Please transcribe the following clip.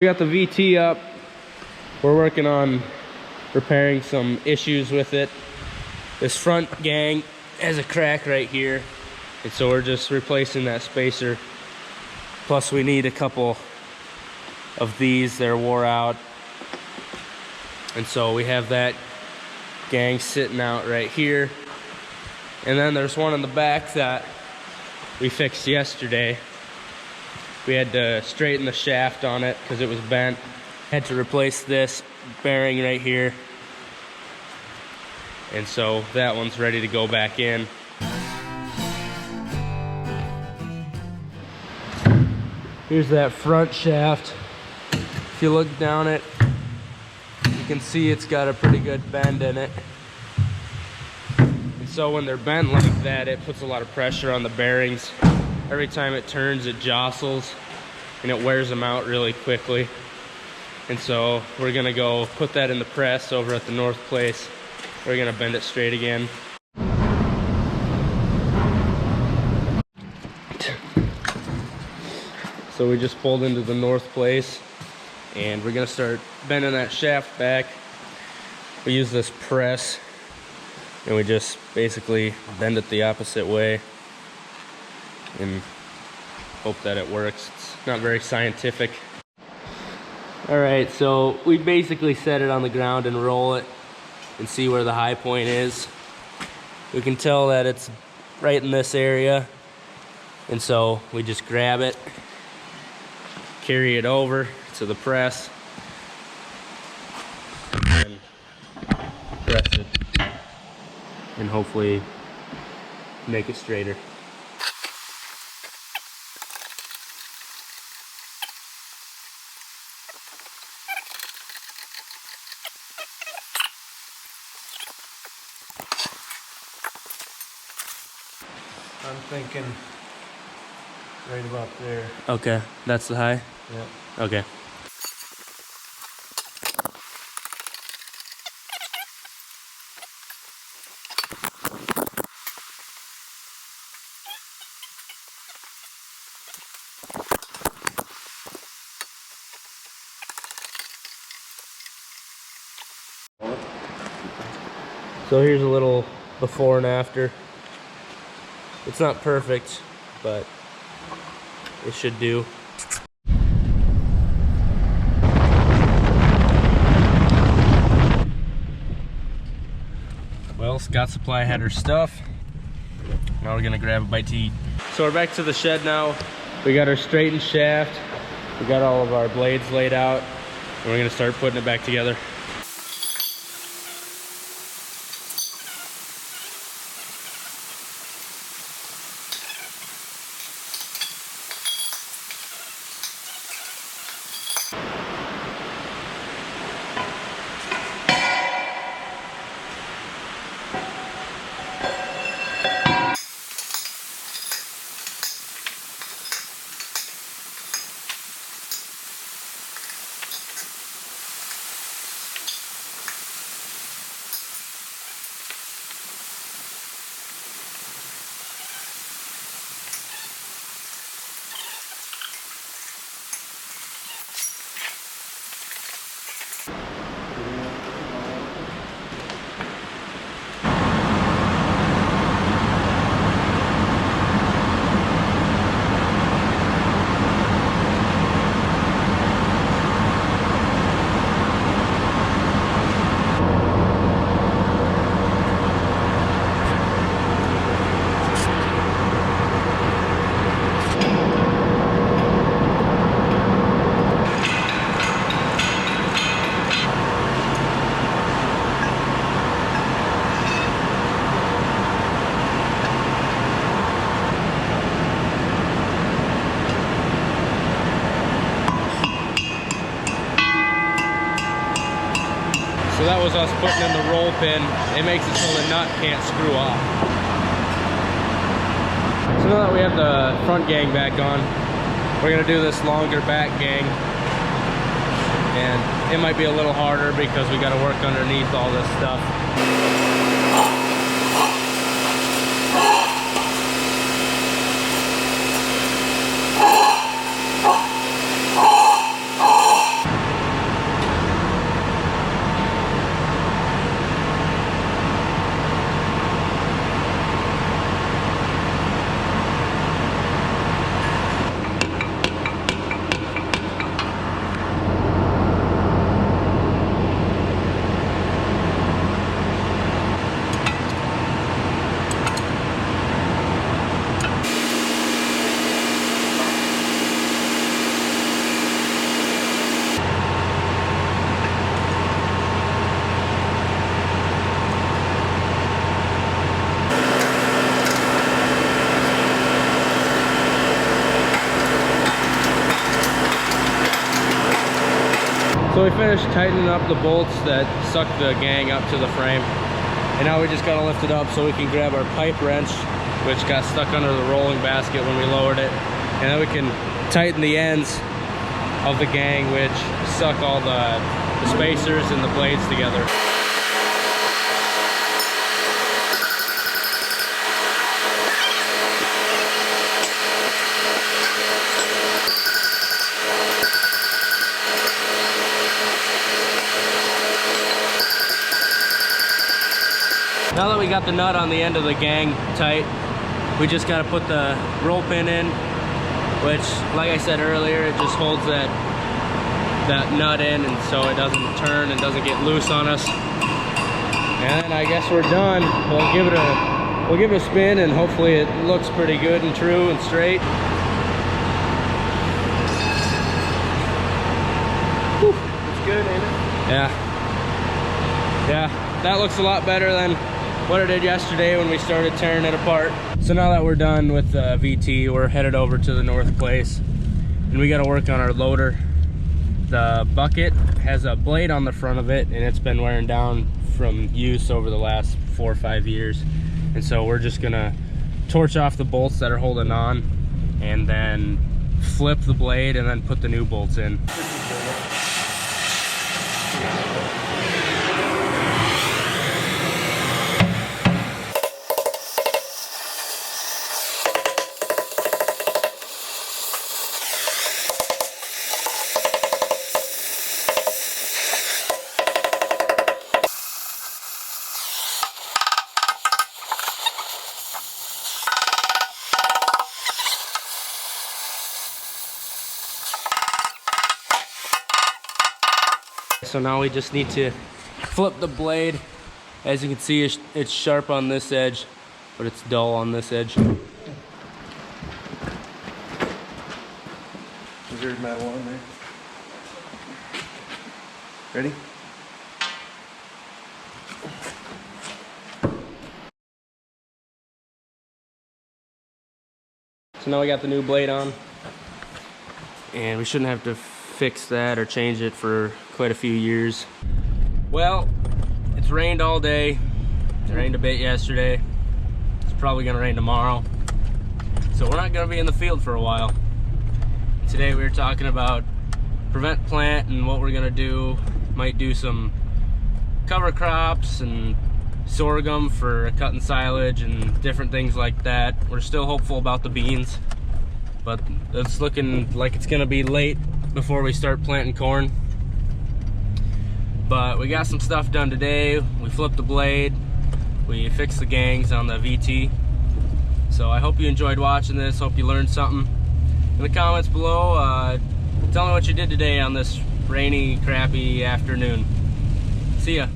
We got the VT up. We're working on repairing some issues with it. This front gang has a crack right here, and so we're just replacing that spacer. Plus we need a couple of these, they're wore out. And so we have that gang sitting out right here. And then there's one in the back that we fixed yesterday. We had to straighten the shaft on it because it was bent. Had to replace this bearing right here. And so that one's ready to go back in. Here's that front shaft. If you look down it, you can see it's got a pretty good bend in it. And so when they're bent like that, it puts a lot of pressure on the bearings. Every time it turns, it jostles and it wears them out really quickly. And so we're gonna go put that in the press over at the north place. We're gonna bend it straight again. So we just pulled into the north place and we're gonna start bending that shaft back. We use this press and we just basically bend it the opposite way and hope that it works. It's not very scientific. All right, so we basically set it on the ground and roll it and see where the high point is. We can tell that it's right in this area. And so we just grab it, carry it over to the press, and press it, and hopefully make it straighter. I'm thinking right about there. Okay, that's the high? Yeah. Okay. So here's a little before and after. It's not perfect, but it should do. Well, Scott Supply had her stuff. Now we're gonna grab a bite to eat. So we're back to the shed now. We got our straightened shaft. We got all of our blades laid out. And we're gonna start putting it back together. So that was us putting in the roll pin. It makes it so the nut can't screw off. So now that we have the front gang back on, we're gonna do this longer back gang. And it might be a little harder because we gotta work underneath all this stuff. So we finished tightening up the bolts that suck the gang up to the frame. And now we just gotta lift it up so we can grab our pipe wrench, which got stuck under the rolling basket when we lowered it. And then we can tighten the ends of the gang, which suck all the spacers and the blades together. Now that we got the nut on the end of the gang tight, we just got to put the roll pin in, which, like I said earlier, it just holds that nut in, and so it doesn't turn and doesn't get loose on us. And I guess we're done. We'll give it a spin, and hopefully it looks pretty good and true and straight. Whew. It's good, ain't it? Yeah, that looks a lot better than what I did yesterday when we started tearing it apart. So now that we're done with the VT, we're headed over to the north place, and we got to work on our loader. The bucket has a blade on the front of it, and it's been wearing down from use over the last 4 or 5 years. And so we're just gonna torch off the bolts that are holding on, and then flip the blade and then put the new bolts in. So now we just need to flip the blade. As you can see, it's sharp on this edge, but it's dull on this edge. Is there metal on there? Ready? So now we got the new blade on, and we shouldn't have to fix that or change it for quite a few years. Well, it's rained all day. It rained a bit yesterday. It's probably gonna rain tomorrow. So we're not gonna be in the field for a while. Today we were talking about prevent plant and what we're gonna do. Might do some cover crops and sorghum for cutting silage and different things like that. We're still hopeful about the beans, but it's looking like it's gonna be late before we start planting corn. But we got some stuff done today. We flipped the blade, we fixed the gangs on the VT. So I hope you enjoyed watching this, hope you learned something. In the comments below, tell me what you did today on this rainy, crappy afternoon. See ya.